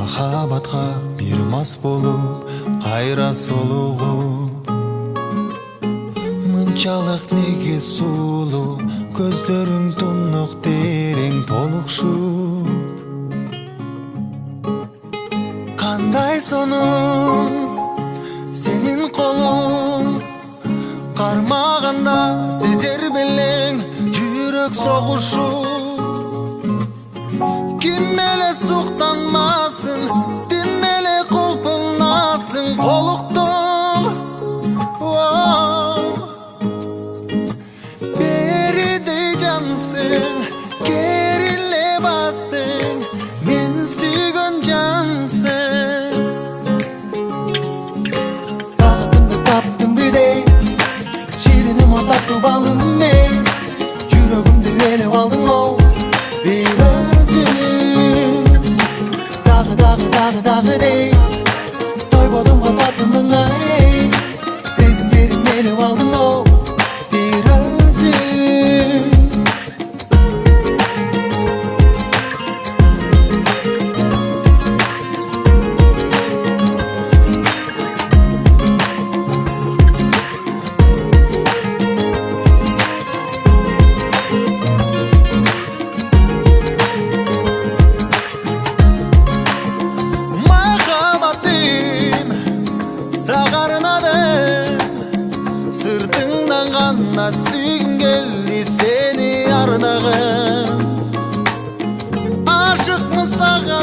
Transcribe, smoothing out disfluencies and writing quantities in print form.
махабатка бир мас болуп кайра солугуп. Мынчалык неге сулуу, көздөрүң тунук терең толукшуп. Кандай сонун сенин колуң, кармаганда сезер белең жүрөк согушуп. Ким эле суктанмасын, ким эле кулпунасын колуктуң. Беридей жансың, кериле бастың, мен сүйгөн жансың. Багытыңды таптың бирдей, шириним татуу балым мен. Жүрөгүмдү ээлеп алдың оу, бир өзүң. Дагы дей, тойбодум го татымыңа эй. Сезимдерим ээлеп алдың оу, бир өзүң. Сагарынадым, сыртыңдан гана сүйгүм келди сени ардагым. Ашыкмын сага